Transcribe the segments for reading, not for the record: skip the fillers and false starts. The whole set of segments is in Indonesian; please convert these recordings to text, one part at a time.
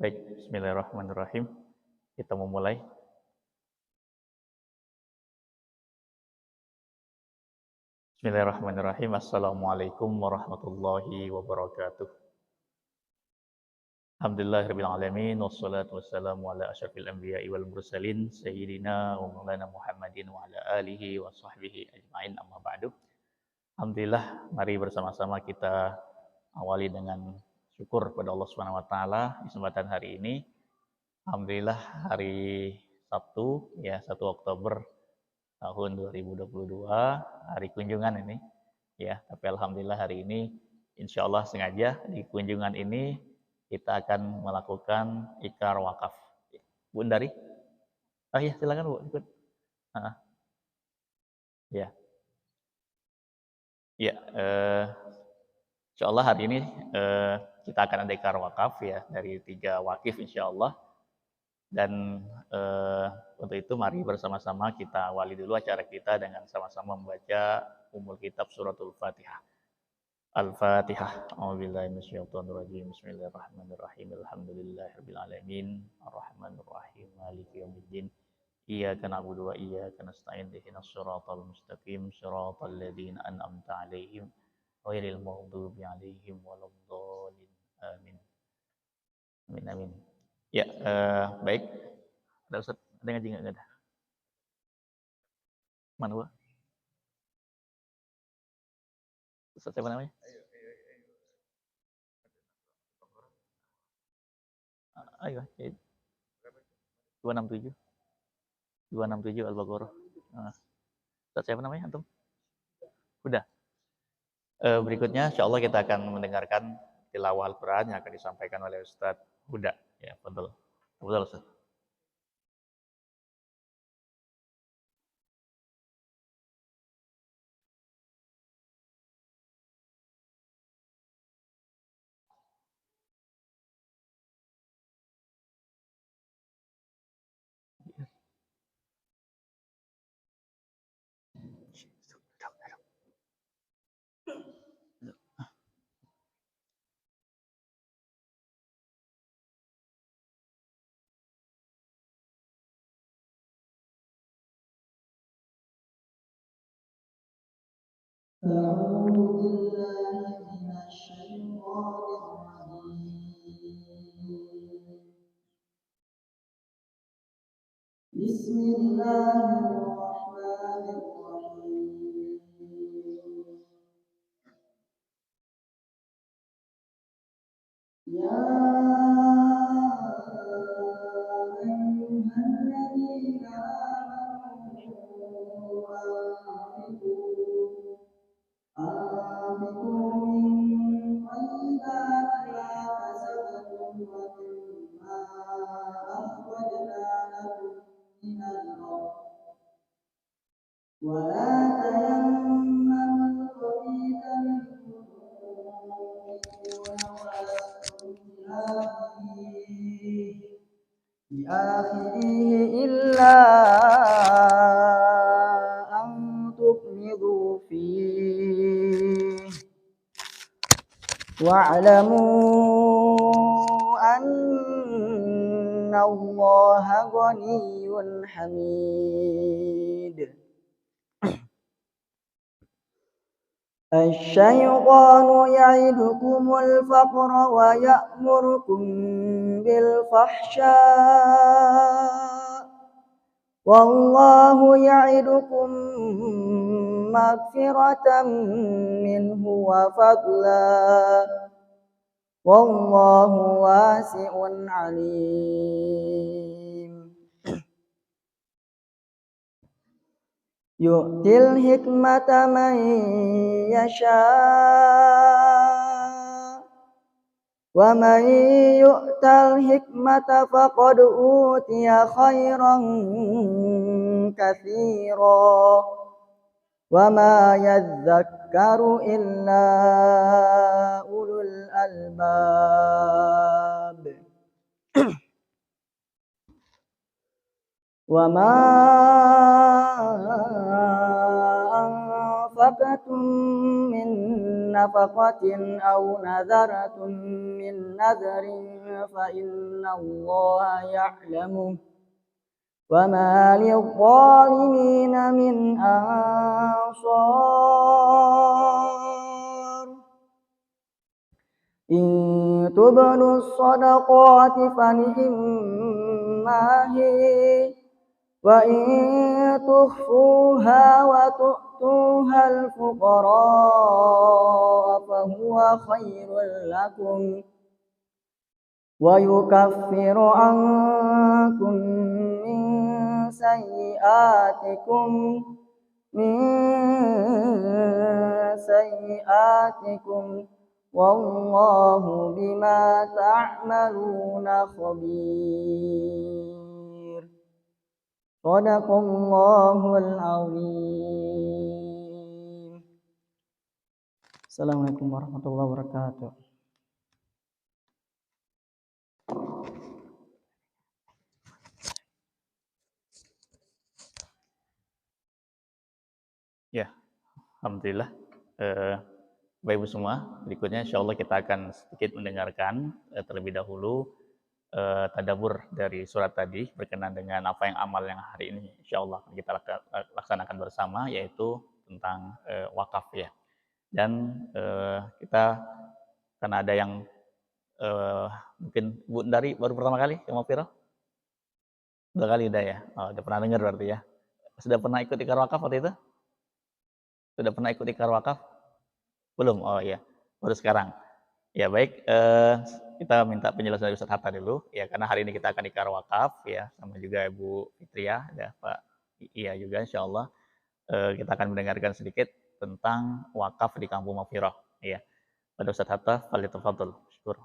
Baik, bismillahirrahmanirrahim. Kita memulai. Bismillahirrahmanirrahim. Assalamualaikum warahmatullahi wabarakatuh. Alhamdulillahirabbil alamin wassalatu wassalamu ala asyrafil anbiya'i wal mursalin sayyidina wa maulana Muhammadin wa ala alihi wa sahbihi ajmain amma ba'du. Alhamdulillah, mari bersama-sama kita awali dengan syukur kepada Allah Subhanahu wa taala di kesempatan hari ini. Alhamdulillah hari Sabtu ya 1 Oktober tahun 2022 hari kunjungan ini ya, tapi alhamdulillah hari ini insyaallah sengaja di kunjungan ini kita akan melakukan ikrar wakaf. Bu Dari? Oh iya, silakan Bu ikut. Ya. Ya, insyaallah hari ini kita akan ada ikrar wakaf ya dari 3 wakif insyaallah. Dan untuk itu mari bersama-sama kita awali dulu acara kita dengan sama-sama membaca Ummul Kitab Suratul Fatihah. Al-Fatihah. A'udzubillahi minasyaitonirrajim. Bismillahirrahmanirrahim. Alhamdulillahirabbil alamin. Arrahmanirrahim. Maliki yaumiddin. Iyyaka na'budu wa iyyaka nasta'in. Ihdinas siratal mustaqim. Shiratal ladzina an'amta 'alaihim ghairil maghdubi 'alaihim waladdallin. Amin. Amin amin. Ya, baik. Ada Ustaz, ada ngaji nggak? Ada. Mana gua? Ustaz siapa namanya? Ayo, 267. 267 Al-Baqarah. Ustaz siapa namanya antum? Udah. Berikutnya insyaallah kita akan mendengarkan tilawah Al-Qur'an yang akan disampaikan oleh Ustaz Huda. Ya, betul. Betul, Ustaz. أعوذ بالله من الشيطان الرجيم بسم الله الرحمن الرحيم يا أيها الذين آمنوا أنفقوا من طيبات ما كسبتم ومما أخرجنا لكم من الأرض ولا تيمموا الخبيث منه تنفقون ولستم بآخذه إلا أن تغمضوا فيه واعلموا أن الله غني حميد الشيطان يعدكم الفقر ويأمركم بالفحشاء والله يعدكم مغفرة منه وفضلا والله واسع عليم يؤتي الحكمة من يشاء ومن يؤت الحكمة فقد أوتي خيرا كثيرا وما يذكر إلا أولو الألباب وما أنفقتم من نفقة أو نذرتم من نذر فإن الله يعلمه وما للظالمين من أنصار إن تبدوا الصدقات فنعما هي وإن تخفوها وتؤتوها الفقراء فهو خير لكم ويكفر عنكم من سيئاتكم والله بما تعملون خبير. Sadaqallahul azim. Assalamualaikum warahmatullahi wabarakatuh. Ya, alhamdulillah. Bapak Ibu semua, berikutnya insya Allah kita akan sedikit mendengarkan terlebih dahulu tadabbur dari surat tadi berkenaan dengan apa yang amal yang hari ini insya Allah kita laksanakan bersama, yaitu tentang wakaf ya. Dan kita karena ada yang mungkin Bu Dari baru pertama kali ke Mafiro? 2 kali udah ya? Oh, udah pernah dengar berarti ya? Sudah pernah ikut ikrar wakaf waktu itu? Sudah pernah ikut ikrar wakaf? Belum? Oh iya, baru sekarang. Ya baik, kita minta penjelasan dari Ustaz Hatta dulu ya, karena hari ini kita akan ikrar wakaf ya, sama juga Ibu Fitriah ya, Pak Iya juga insyaallah. Kita akan mendengarkan sedikit tentang wakaf di Kampung Mafirah ya. Pada Ustaz Hatta, falyatafadhal. Syukur.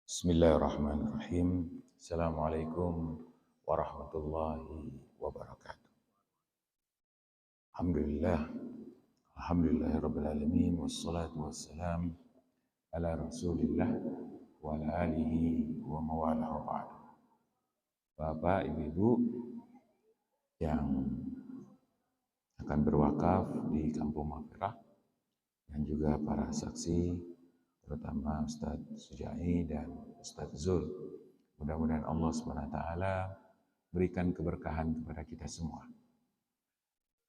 Bismillahirrahmanirrahim. Assalamualaikum warahmatullahi wabarakatuh. Alhamdulillahirabbil alamin wassalatu wassalam ala Rasulillah wa ala alihi wa mawalah wa ba'd. Bapak, Ibu-ibu yang akan berwakaf di Kampung Mafirah dan juga para saksi, terutama Ustadz Sujai dan Ustadz Zul. Mudah-mudahan Allah SWT berikan keberkahan kepada kita semua.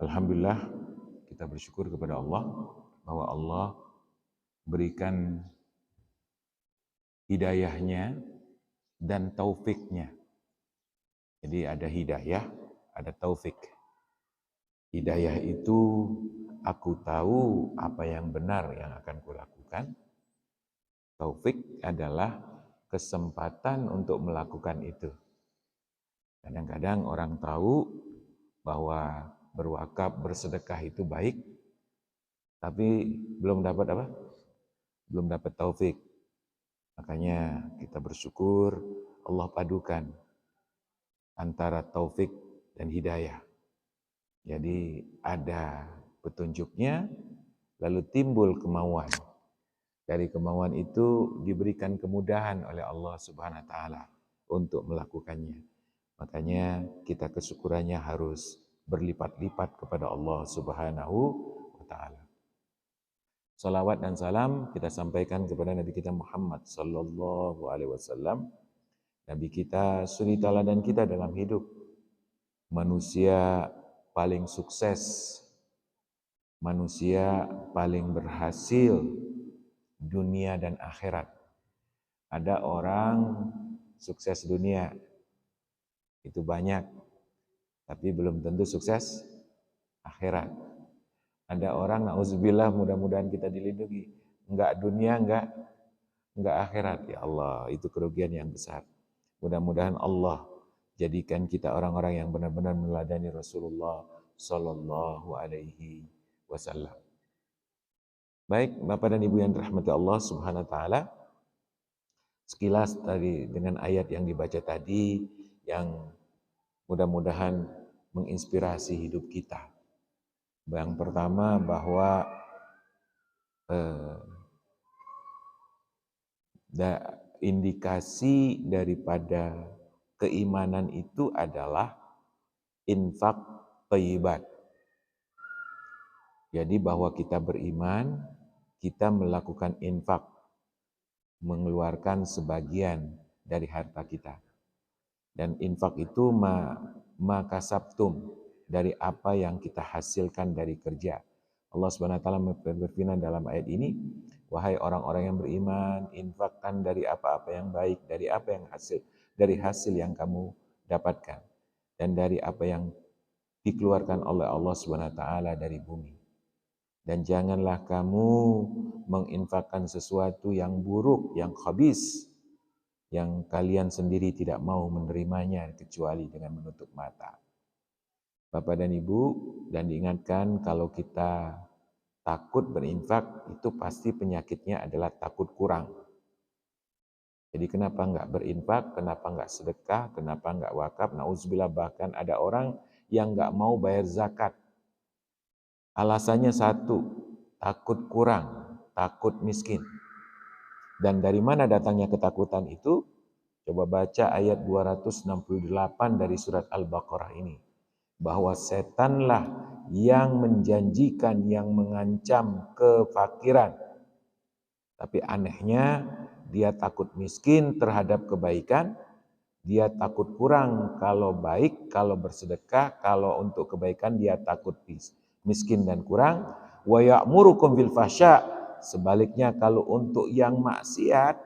Alhamdulillah, kita bersyukur kepada Allah bahwa Allah berikan hidayahnya dan taufiknya. Jadi ada hidayah, ada taufik. Hidayah itu aku tahu apa yang benar yang akan kulakukan. Taufik adalah kesempatan untuk melakukan itu. Kadang-kadang orang tahu bahwa berwakaf, bersedekah itu baik, tapi belum dapat apa? Belum dapat taufik. Makanya kita bersyukur Allah padukan antara taufik dan hidayah. Jadi ada petunjuknya, lalu timbul kemauan. Dari kemauan itu diberikan kemudahan oleh Allah Subhanahu wa taala untuk melakukannya. Makanya kita kesyukurannya harus berlipat-lipat kepada Allah Subhanahu wa taala. Salawat dan salam kita sampaikan kepada Nabi kita Muhammad sallallahu alaihi wasallam. Nabi kita suri teladan kita dalam hidup. Manusia paling sukses, manusia paling berhasil dunia dan akhirat. Ada orang sukses dunia, itu banyak, tapi belum tentu sukses akhirat. Ada orang, na'udzubillah, mudah-mudahan kita dilindungi, enggak dunia, enggak akhirat. Ya Allah, itu kerugian yang besar. Mudah-mudahan Allah jadikan kita orang-orang yang benar-benar meneladani Rasulullah Sallallahu Alaihi Wasallam. Baik, Bapak dan Ibu yang dirahmati Allah Subhanahu wa taala. Sekilas tadi dengan ayat yang dibaca tadi yang mudah-mudahan menginspirasi hidup kita. Yang pertama bahwa indikasi daripada keimanan itu adalah infak thayyibat. Jadi bahwa kita beriman, kita melakukan infak, mengeluarkan sebagian dari harta kita. Dan infak itu makasabtum, dari apa yang kita hasilkan dari kerja. Allah Subhanahu wa taala berfirman dalam ayat ini, wahai orang-orang yang beriman, infakkan dari apa-apa yang baik, dari apa yang dari hasil yang kamu dapatkan, dan dari apa yang dikeluarkan oleh Allah Subhanahu wa taala dari bumi. Dan janganlah kamu menginfakkan sesuatu yang buruk, yang khabis, yang kalian sendiri tidak mau menerimanya kecuali dengan menutup mata. Bapak dan Ibu, dan diingatkan kalau kita takut berinfak, itu pasti penyakitnya adalah takut kurang. Jadi kenapa enggak berinfak, kenapa enggak sedekah, kenapa enggak wakaf? Nauzubillah, bahkan ada orang yang enggak mau bayar zakat. Alasannya satu, takut kurang, takut miskin. Dan dari mana datangnya ketakutan itu? Coba baca ayat 268 dari surat Al-Baqarah ini. Bahwa setanlah yang menjanjikan, yang mengancam kefakiran. Tapi anehnya, dia takut miskin terhadap kebaikan, dia takut kurang kalau baik, kalau bersedekah, kalau untuk kebaikan dia takut miskin dan kurang. Wa ya'murukum bil fahsya, sebaliknya kalau untuk yang maksiat,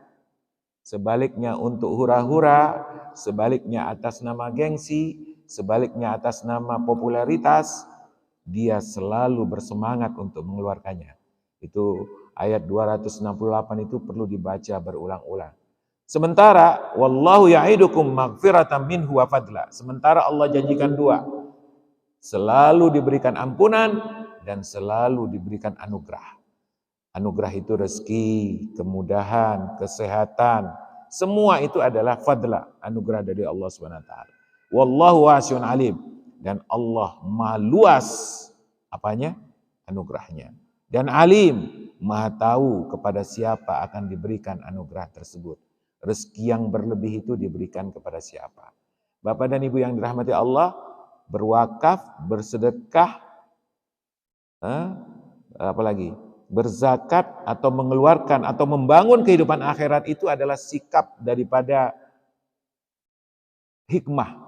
sebaliknya untuk hura-hura, sebaliknya atas nama gengsi, sebaliknya atas nama popularitas, dia selalu bersemangat untuk mengeluarkannya. Itu ayat 268 itu perlu dibaca berulang-ulang. Sementara wallahu ya'idukum maghfiratan minhu wa fadla. Sementara Allah janjikan dua. Selalu diberikan ampunan dan selalu diberikan anugerah. Anugerah itu rezeki, kemudahan, kesehatan, semua itu adalah fadla, anugerah dari Allah Subhanahu wa taala. Wallahu wasi'un alim, dan Allah Maha luas apanya? Anugerahnya. Dan alim, Maha tahu kepada siapa akan diberikan anugerah tersebut. Rezeki yang berlebih itu diberikan kepada siapa? Bapak dan Ibu yang dirahmati Allah, berwakaf, bersedekah, apalagi berzakat atau mengeluarkan atau membangun kehidupan akhirat itu adalah sikap daripada hikmah.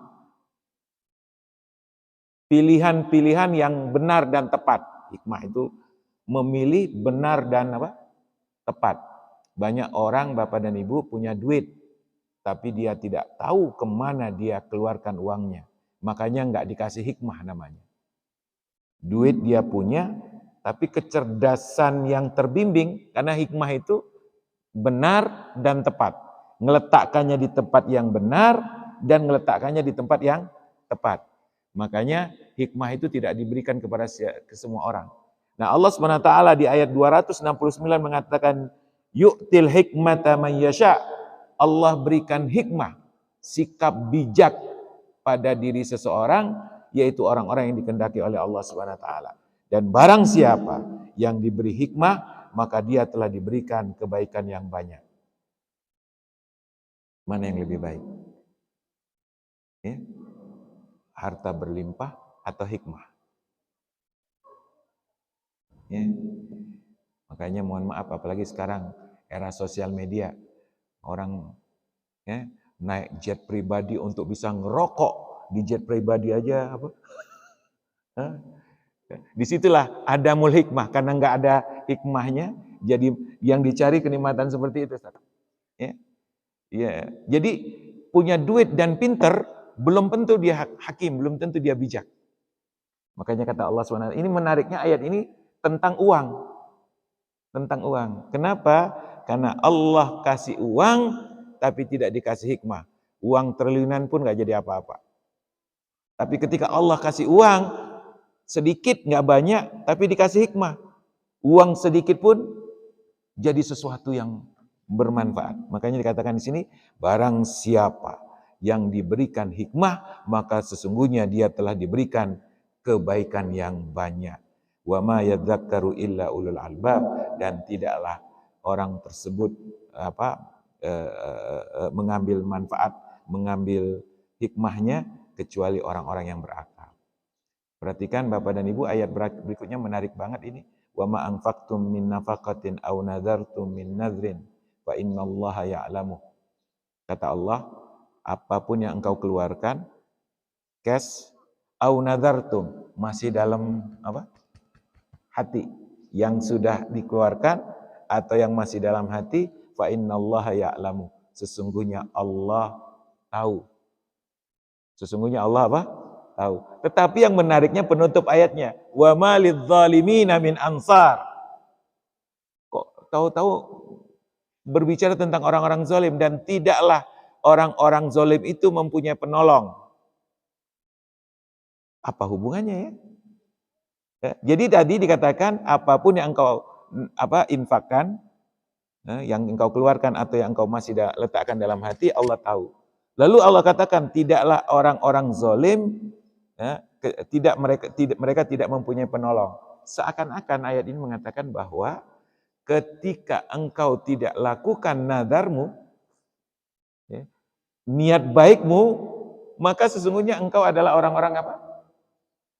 Pilihan-pilihan yang benar dan tepat. Hikmah itu memilih benar dan tepat. Banyak orang Bapak dan Ibu punya duit, tapi dia tidak tahu kemana dia keluarkan uangnya. Makanya enggak dikasih hikmah namanya. Duit dia punya, tapi kecerdasan yang terbimbing, karena hikmah itu benar dan tepat. Ngeletakkannya di tempat yang benar dan ngeletakkannya di tempat yang tepat. Makanya hikmah itu tidak diberikan kepada semua orang. Nah, Allah SWT di ayat 269 mengatakan yu'til hikmata man yasha. Allah berikan hikmah, sikap bijak pada diri seseorang, yaitu orang-orang yang dikehendaki oleh Allah SWT. Dan barang siapa yang diberi hikmah, maka dia telah diberikan kebaikan yang banyak. Mana yang lebih baik? Ya? Harta berlimpah atau hikmah? Ya. Makanya mohon maaf, apalagi sekarang era sosial media, orang naik jet pribadi untuk bisa ngerokok di jet pribadi aja apa? Disitulah ada mul hikmah, karena nggak ada hikmahnya, jadi yang dicari kenikmatan seperti itu. Ya. Ya. Jadi punya duit dan pinter belum tentu dia hakim, belum tentu dia bijak. Makanya kata Allah SWT, ini menariknya ayat ini tentang uang. Tentang uang. Kenapa? Karena Allah kasih uang tapi tidak dikasih hikmah. Uang triliunan pun nggak jadi apa-apa. Tapi ketika Allah kasih uang sedikit, nggak banyak, tapi dikasih hikmah, uang sedikit pun jadi sesuatu yang bermanfaat. Makanya dikatakan di sini, barang siapa yang diberikan hikmah, maka sesungguhnya dia telah diberikan kebaikan yang banyak. Wa ma yadzakkaru illa ulul albab, dan tidaklah orang tersebut mengambil manfaat, mengambil hikmahnya kecuali orang-orang yang berakal. Perhatikan Bapak dan Ibu, ayat berikutnya menarik banget ini. Wa ma anfaqtum min nafaqatin aw nadartum min nadrin fa innallaha ya'lamu. Kata Allah, apapun yang engkau keluarkan, cash, au nadartum, masih dalam apa? Hati, yang sudah dikeluarkan atau yang masih dalam hati, fa innallaha ya'lamu. Sesungguhnya Allah tahu. Sesungguhnya Allah apa? Tahu. Tetapi yang menariknya penutup ayatnya, wa ma lidzalimina min ansar. Kok tahu-tahu berbicara tentang orang-orang zalim, dan tidaklah orang-orang zalim itu mempunyai penolong. Apa hubungannya ya? Jadi tadi dikatakan apapun yang engkau infakkan, yang engkau keluarkan atau yang engkau masih letakkan dalam hati, Allah tahu. Lalu Allah katakan tidaklah orang-orang zalim, mereka tidak mempunyai penolong. Seakan-akan ayat ini mengatakan bahwa ketika engkau tidak lakukan nadarmu, niat baikmu, maka sesungguhnya engkau adalah orang-orang apa?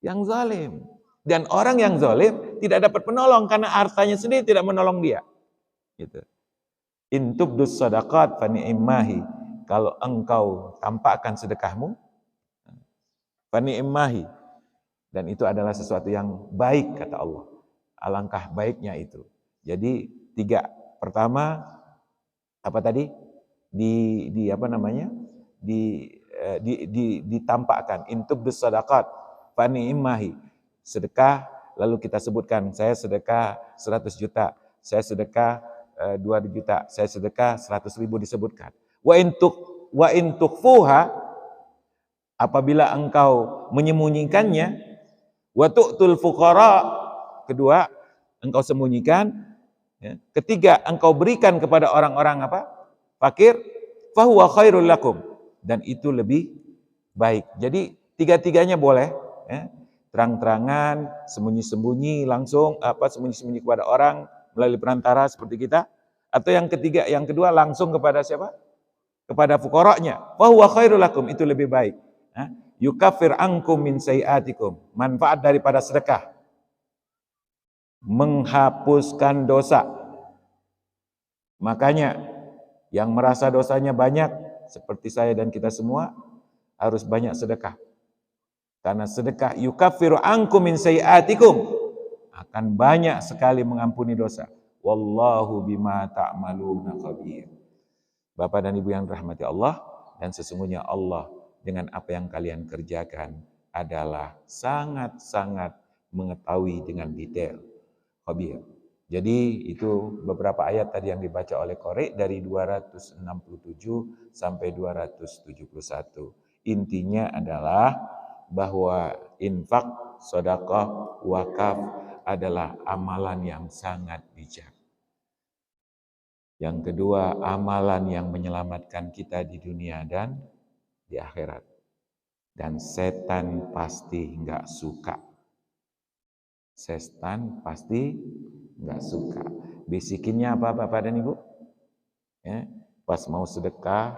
Yang zalim. Dan orang yang zalim tidak dapat penolong karena hartanya sendiri tidak menolong dia. Gitu. In tubdus sadaqat fa ni'mahi. Kalau engkau tampakkan sedekahmu, fa ni'mahi. Dan itu adalah sesuatu yang baik kata Allah. Alangkah baiknya itu. Jadi 3. Pertama apa tadi? Ditampakkan in tubdus sadaqat fa ni'mahi. Sedekah, lalu kita sebutkan, saya sedekah 100 juta, saya sedekah 2 juta, saya sedekah 100.000 disebutkan. Wa in tukfuha, apabila engkau menyembunyikannya, wa tu'tul fuqara, kedua, engkau sembunyikan, ketiga, engkau berikan kepada orang-orang apa? Fakir, fahuwa khairul lakum, dan itu lebih baik. Jadi 3-tiganya boleh, terang-terangan, sembunyi-sembunyi langsung sembunyi-sembunyi kepada orang melalui perantara seperti kita, atau yang kedua langsung kepada siapa? Kepada fuqaranya. Wa huwa khairul lakum, itu lebih baik. Yukaffir ankum min sayiatikum, manfaat daripada sedekah menghapuskan dosa. Makanya yang merasa dosanya banyak seperti saya dan kita semua harus banyak sedekah. Karena sedekah yukaffiru ankum min sayiatikum, akan banyak sekali mengampuni dosa. Wallahu bima ta'maluna khabir. Bapak dan Ibu yang dirahmati Allah, dan sesungguhnya Allah dengan apa yang kalian kerjakan adalah sangat-sangat mengetahui dengan detail. Khabir. Jadi itu beberapa ayat tadi yang dibaca oleh Qori dari 267 sampai 271. Intinya adalah bahwa infak, sedekah, wakaf adalah amalan yang sangat bijak. Yang kedua, amalan yang menyelamatkan kita di dunia dan di akhirat. Dan setan pasti nggak suka. Setan pasti nggak suka. Bisikinnya apa Bapak dan Ibu? Pas mau sedekah,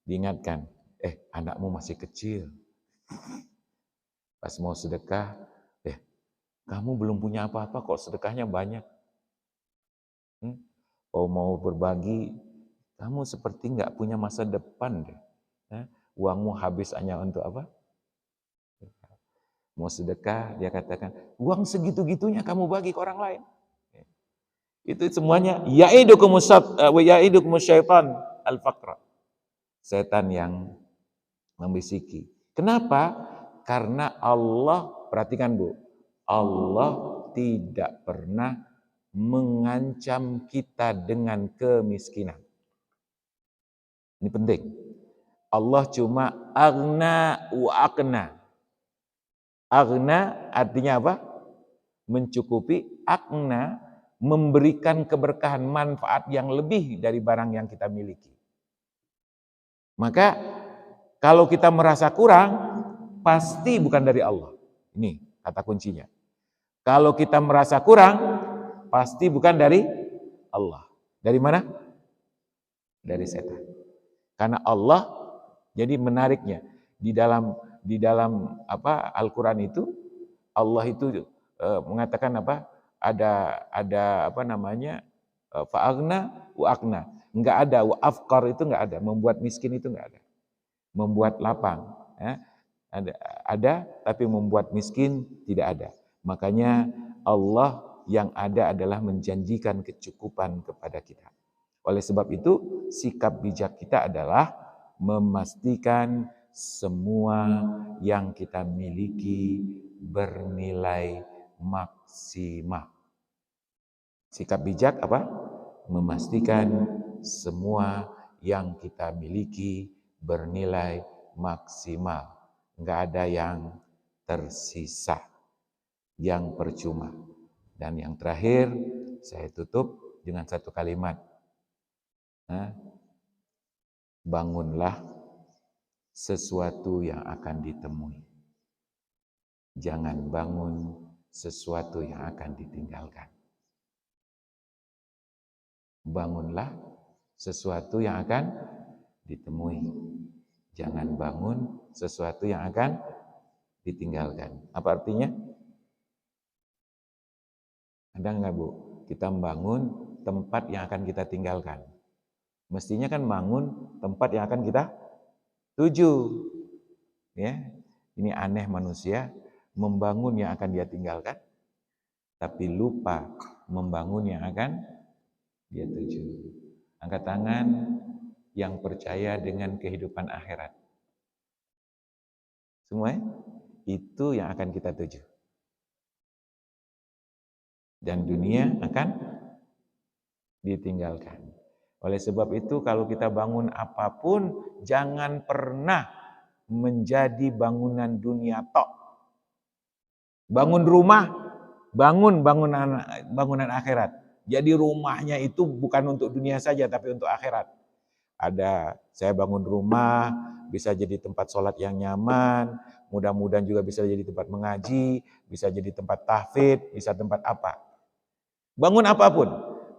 diingatkan, anakmu masih kecil. Pas mau sedekah, kamu belum punya apa-apa kok sedekahnya banyak. Mau berbagi, kamu seperti nggak punya masa depan deh. Uangmu habis hanya untuk apa? Mau sedekah, dia katakan, uang segitu-gitunya kamu bagi ke orang lain. Itu semuanya ya'idukumus syaitan al-faqra. Setan yang membisiki. Kenapa? Karena Allah, perhatikan Bu, Allah tidak pernah mengancam kita dengan kemiskinan. Ini penting. Allah cuma aghna wa aqna. Aghna artinya apa? Mencukupi. Aqna memberikan keberkahan, manfaat yang lebih dari barang yang kita miliki. Maka kalau kita merasa kurang, pasti bukan dari Allah. Ini kata kuncinya. Kalau kita merasa kurang, pasti bukan dari Allah. Dari mana? Dari setan. Karena Allah, jadi menariknya di dalam Al-Qur'an itu Allah itu mengatakan apa? Ada apa namanya? Fa'agna wa agna. Enggak ada, wa afqar itu enggak ada, membuat miskin itu enggak ada. Membuat lapang, ya. Ada tapi membuat miskin tidak ada. Makanya Allah yang ada adalah menjanjikan kecukupan kepada kita. Oleh sebab itu, sikap bijak kita adalah memastikan semua yang kita miliki bernilai maksimal. Sikap bijak apa? Memastikan semua yang kita miliki bernilai maksimal. Enggak ada yang tersisa, yang percuma. Dan yang terakhir, saya tutup dengan satu kalimat. Bangunlah sesuatu yang akan ditemui. Jangan bangun sesuatu yang akan ditinggalkan. Bangunlah sesuatu yang akan ditemui. Jangan bangun sesuatu yang akan ditinggalkan. Apa artinya? Ada nggak Bu? Kita membangun tempat yang akan kita tinggalkan. Mestinya kan bangun tempat yang akan kita tuju. Ya, ini aneh manusia, membangun yang akan dia tinggalkan, tapi lupa membangun yang akan dia tuju. Angkat tangan yang percaya dengan kehidupan akhirat. Semua itu yang akan kita tuju. Dan dunia akan ditinggalkan. Oleh sebab itu kalau kita bangun apapun, jangan pernah menjadi bangunan dunia tok. Bangun rumah, bangunan akhirat. Jadi rumahnya itu bukan untuk dunia saja, tapi untuk akhirat. Saya bangun rumah, bisa jadi tempat sholat yang nyaman, mudah-mudahan juga bisa jadi tempat mengaji, bisa jadi tempat tahfidz, bisa tempat apa. Bangun apapun,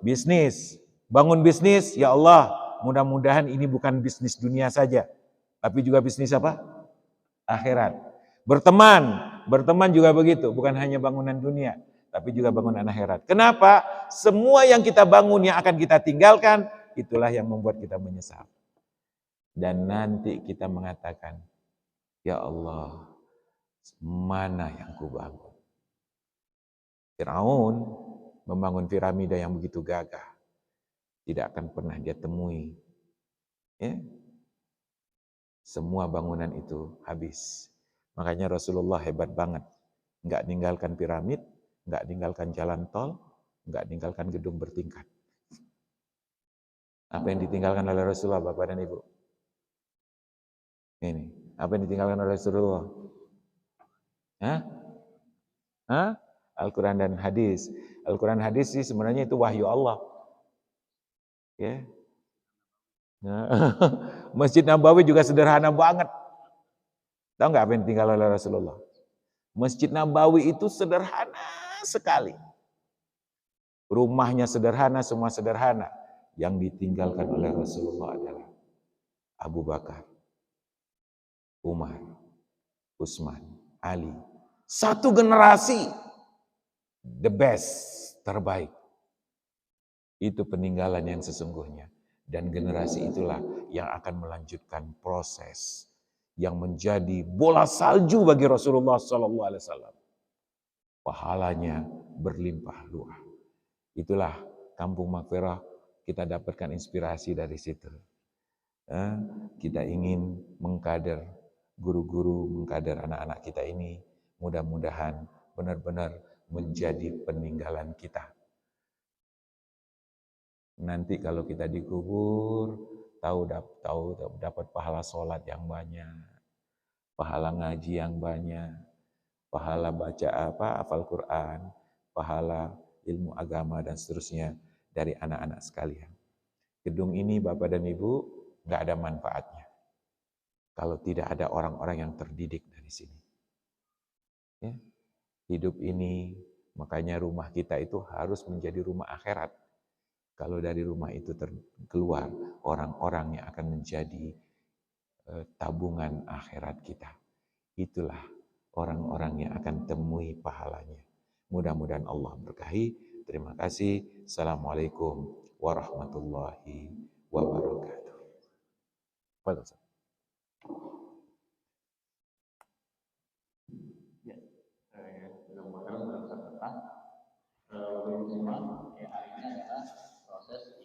bisnis, bangun bisnis, ya Allah, mudah-mudahan ini bukan bisnis dunia saja, tapi juga bisnis apa? Akhirat. Berteman juga begitu, bukan hanya bangunan dunia, tapi juga bangunan akhirat. Kenapa? Semua yang kita bangun yang akan kita tinggalkan, itulah yang membuat kita menyesal. Dan nanti kita mengatakan, ya Allah, mana yang kubangun? Firaun membangun piramida yang begitu gagah, tidak akan pernah dia temui. Ya? Semua bangunan itu habis. Makanya Rasulullah hebat banget. Enggak ninggalkan piramid, enggak ninggalkan jalan tol, enggak ninggalkan gedung bertingkat. Apa yang ditinggalkan oleh Rasulullah, Bapak dan Ibu? Ini, apa yang ditinggalkan oleh Rasulullah? Al-Quran dan hadis. Al-Quran hadis sih sebenarnya itu wahyu Allah. Ya. Masjid Nabawi juga sederhana banget. Tahu nggak apa yang ditinggal oleh Rasulullah? Masjid Nabawi itu sederhana sekali. Rumahnya sederhana, semua sederhana. Yang ditinggalkan oleh Rasulullah adalah Abu Bakar, Umar, Utsman, Ali. Satu generasi, the best, terbaik. Itu peninggalan yang sesungguhnya. Dan generasi itulah yang akan melanjutkan proses yang menjadi bola salju bagi Rasulullah SAW. Pahalanya berlimpah luas. Itulah Kampung Maghfirah, kita dapatkan inspirasi dari situ. Kita ingin mengkader guru-guru, mengkader anak-anak kita ini, mudah-mudahan benar-benar menjadi peninggalan kita. Nanti kalau kita dikubur, tahu dapat pahala sholat yang banyak, pahala ngaji yang banyak, pahala baca hafal Quran, pahala ilmu agama dan seterusnya dari anak-anak sekalian. Gedung ini Bapak dan Ibu nggak ada manfaatnya kalau tidak ada orang-orang yang terdidik dari sini. Ya. Hidup ini, makanya rumah kita itu harus menjadi rumah akhirat. Kalau dari rumah itu keluar orang-orang yang akan menjadi tabungan akhirat kita. Itulah orang-orang yang akan temui pahalanya. Mudah-mudahan Allah berkahi. Terima kasih. Assalamualaikum warahmatullahi wabarakatuh. Waalaikumsalam. Ya, mudah-mudahan berserta. Memang ya hari ini adalah proses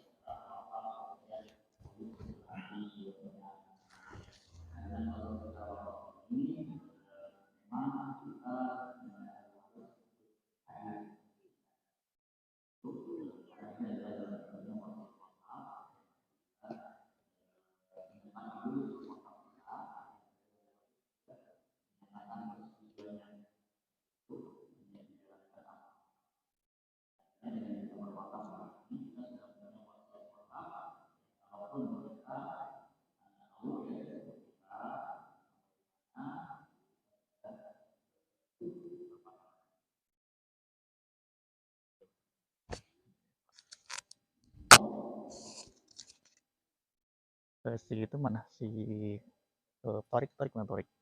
si itu mana si Torik mana Torik?